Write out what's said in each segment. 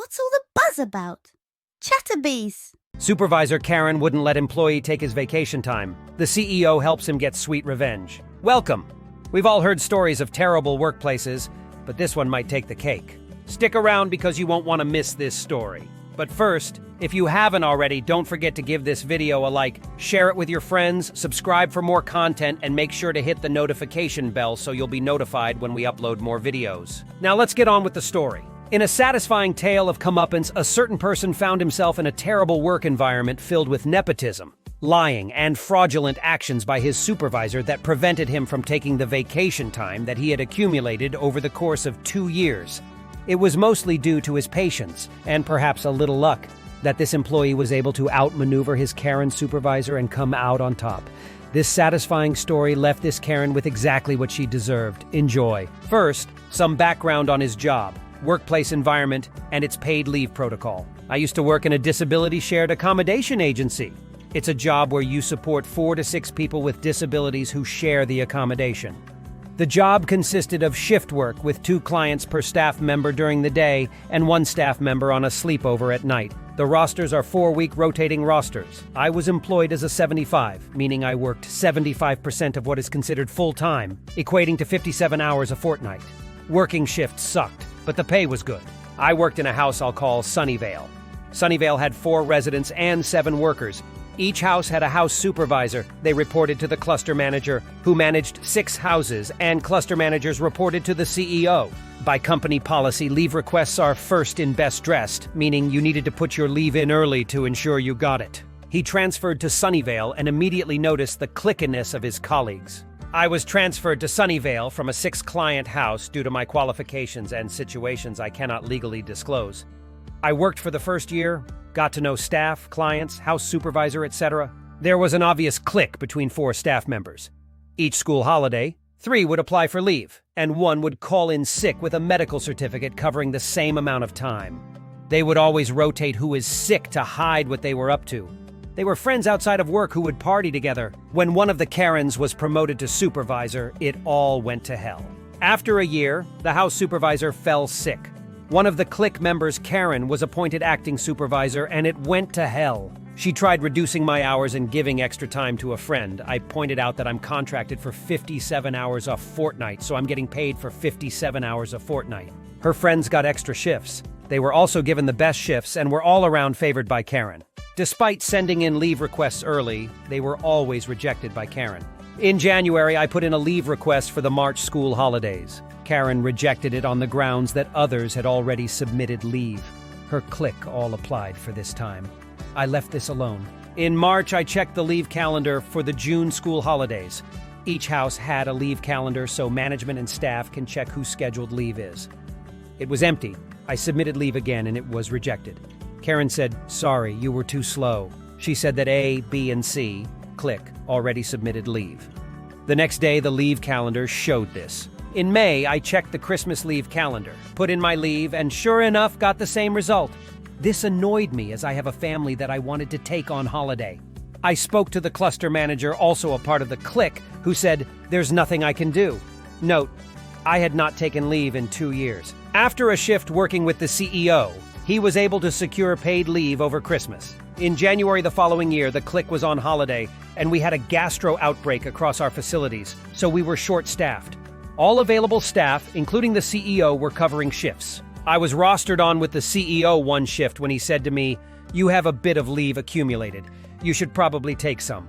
What's all the buzz about? Chatterbees. Supervisor Karen wouldn't let employee take his vacation time. The CEO helps him get sweet revenge. Welcome. We've all heard stories of terrible workplaces, but this one might take the cake. Stick around because you won't want to miss this story. But first, if you haven't already, don't forget to give this video a like, share it with your friends, subscribe for more content, and make sure to hit the notification bell so you'll be notified when we upload more videos. Now let's get on with the story. In a satisfying tale of comeuppance, a certain person found himself in a terrible work environment filled with nepotism, lying, and fraudulent actions by his supervisor that prevented him from taking the vacation time that he had accumulated over the course of 2 years. It was mostly due to his patience, and perhaps a little luck, that this employee was able to outmaneuver his Karen supervisor and come out on top. This satisfying story left this Karen with exactly what she deserved. Enjoy. First, some background on his job, workplace environment, and its paid leave protocol. I used to work in a disability shared accommodation agency. It's a job where you support 4 to 6 people with disabilities who share the accommodation. The job consisted of shift work with 2 clients per staff member during the day and 1 staff member on a sleepover at night. The rosters are 4-week rotating rosters. I was employed as a 75, meaning I worked 75% of what is considered full-time, equating to 57 hours a fortnight. Working shifts sucked, but the pay was good. I worked in a house I'll call Sunnyvale. Sunnyvale had 4 residents and 7 workers. Each house had a house supervisor. They reported to the cluster manager, who managed 6 houses, and cluster managers reported to the CEO. By company policy, leave requests are first in best dressed, meaning you needed to put your leave in early to ensure you got it. He transferred to Sunnyvale and immediately noticed the clickiness of his colleagues. I was transferred to Sunnyvale from a 6-client house due to my qualifications and situations I cannot legally disclose. I worked for the first year, got to know staff, clients, house supervisor, etc. There was an obvious click between 4 staff members. Each school holiday, 3 would apply for leave, and 1 would call in sick with a medical certificate covering the same amount of time. They would always rotate who is sick to hide what they were up to. They were friends outside of work who would party together. When one of the Karens was promoted to supervisor, it all went to hell. After a year, the house supervisor fell sick. One of the clique members, Karen, was appointed acting supervisor, and it went to hell. She tried reducing my hours and giving extra time to a friend. I pointed out that I'm contracted for 57 hours a fortnight, so I'm getting paid for 57 hours a fortnight. Her friends got extra shifts. They were also given the best shifts and were all around favored by Karen. Despite sending in leave requests early, they were always rejected by Karen. In January, I put in a leave request for the March school holidays. Karen rejected it on the grounds that others had already submitted leave. Her clique all applied for this time. I left this alone. In March, I checked the leave calendar for the June school holidays. Each house had a leave calendar so management and staff can check whose scheduled leave is. It was empty. I submitted leave again and it was rejected. Karen said, "Sorry, you were too slow." She said that A, B, and C, click, already submitted leave. The next day, the leave calendar showed this. In May, I checked the Christmas leave calendar, put in my leave, and sure enough, got the same result. This annoyed me as I have a family that I wanted to take on holiday. I spoke to the cluster manager, also a part of the clique, who said, "There's nothing I can do." Note, I had not taken leave in 2 years. After a shift working with the CEO, he was able to secure paid leave over Christmas. In January the following year, the clique was on holiday, and we had a gastro outbreak across our facilities, so we were short-staffed. All available staff, including the CEO, were covering shifts. I was rostered on with the CEO one shift when he said to me, "You have a bit of leave accumulated. You should probably take some."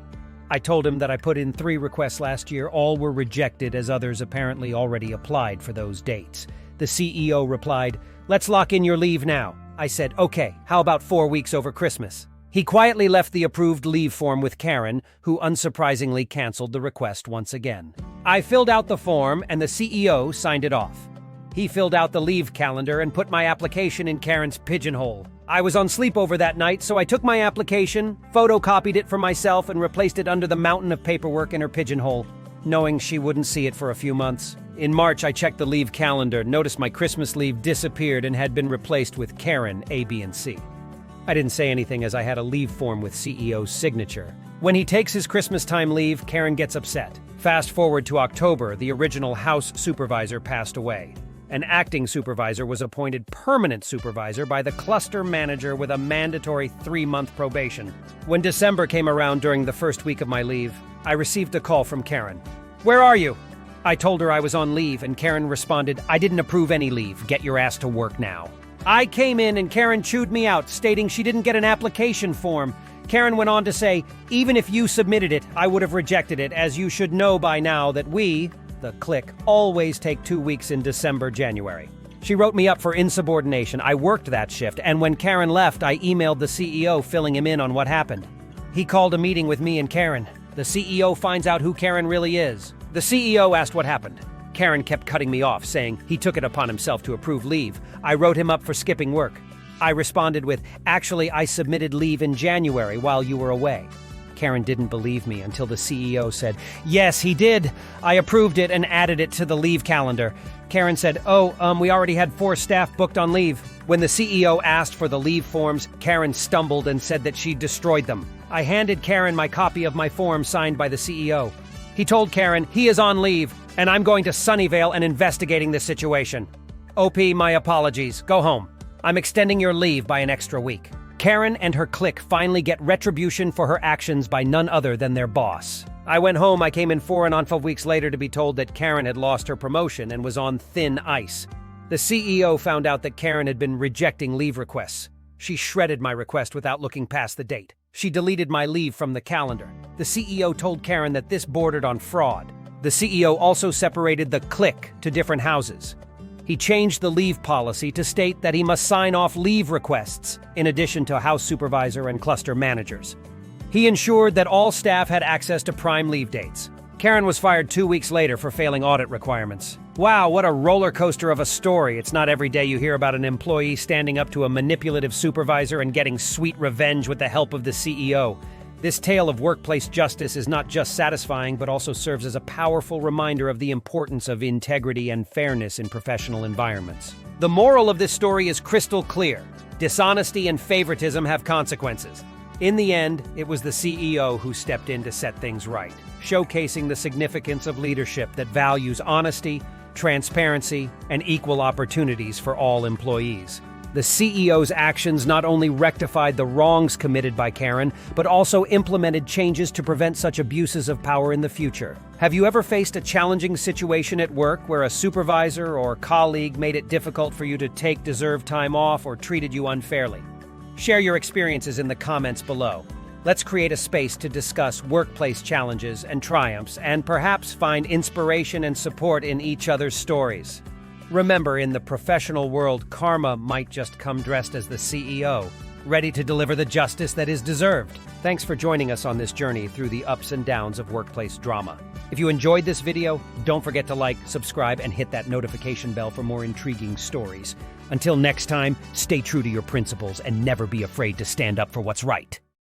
I told him that I put in 3 requests last year. All were rejected as others apparently already applied for those dates. The CEO replied, "Let's lock in your leave now." I said, "Okay, how about 4 weeks over Christmas?" He quietly left the approved leave form with Karen, who unsurprisingly canceled the request once again. I filled out the form and the CEO signed it off. He filled out the leave calendar and put my application in Karen's pigeonhole. I was on sleepover that night, so I took my application, photocopied it for myself, and replaced it under the mountain of paperwork in her pigeonhole, knowing she wouldn't see it for a few months. In March, I checked the leave calendar, noticed my Christmas leave disappeared and had been replaced with Karen, A, B, and C. I didn't say anything as I had a leave form with CEO's signature. When he takes his Christmas time leave, Karen gets upset. Fast forward to October, the original house supervisor passed away. An acting supervisor was appointed permanent supervisor by the cluster manager with a mandatory 3-month probation. When December came around during the first week of my leave, I received a call from Karen. "Where are you?" I told her I was on leave, and Karen responded, "I didn't approve any leave. Get your ass to work now." I came in and Karen chewed me out, stating she didn't get an application form. Karen went on to say, "Even if you submitted it, I would have rejected it, as you should know by now that we, the clique, always take 2 weeks in December, January." She wrote me up for insubordination. I worked that shift, and when Karen left, I emailed the CEO filling him in on what happened. He called a meeting with me and Karen. The CEO finds out who Karen really is. The CEO asked what happened. Karen kept cutting me off, saying he took it upon himself to approve leave. I wrote him up for skipping work. I responded with, "Actually, I submitted leave in January while you were away." Karen didn't believe me until the CEO said, "Yes, he did. I approved it and added it to the leave calendar." Karen said, we already had 4 staff booked on leave." When the CEO asked for the leave forms, Karen stumbled and said that she destroyed them. I handed Karen my copy of my form signed by the CEO. He told Karen he is on leave, and I'm going to Sunnyvale and investigating the situation. "OP, my apologies. Go home. I'm extending your leave by an extra week." Karen and her clique finally get retribution for her actions by none other than their boss. I went home. I came in 4.5 weeks later to be told that Karen had lost her promotion and was on thin ice. The CEO found out that Karen had been rejecting leave requests. She shredded my request without looking past the date. She deleted my leave from the calendar. The CEO told Karen that this bordered on fraud. The CEO also separated the clique to different houses. He changed the leave policy to state that he must sign off leave requests, in addition to house supervisor and cluster managers. He ensured that all staff had access to prime leave dates. Karen was fired 2 weeks later for failing audit requirements. Wow, what a roller coaster of a story. It's not every day you hear about an employee standing up to a manipulative supervisor and getting sweet revenge with the help of the CEO. This tale of workplace justice is not just satisfying, but also serves as a powerful reminder of the importance of integrity and fairness in professional environments. The moral of this story is crystal clear. Dishonesty and favoritism have consequences. In the end, it was the CEO who stepped in to set things right, showcasing the significance of leadership that values honesty, transparency, and equal opportunities for all employees. The CEO's actions not only rectified the wrongs committed by Karen, but also implemented changes to prevent such abuses of power in the future. Have you ever faced a challenging situation at work where a supervisor or colleague made it difficult for you to take deserved time off or treated you unfairly? Share your experiences in the comments below. Let's create a space to discuss workplace challenges and triumphs, and perhaps find inspiration and support in each other's stories. Remember, in the professional world, karma might just come dressed as the CEO, ready to deliver the justice that is deserved. Thanks for joining us on this journey through the ups and downs of workplace drama. If you enjoyed this video, don't forget to like, subscribe, and hit that notification bell for more intriguing stories. Until next time, stay true to your principles and never be afraid to stand up for what's right.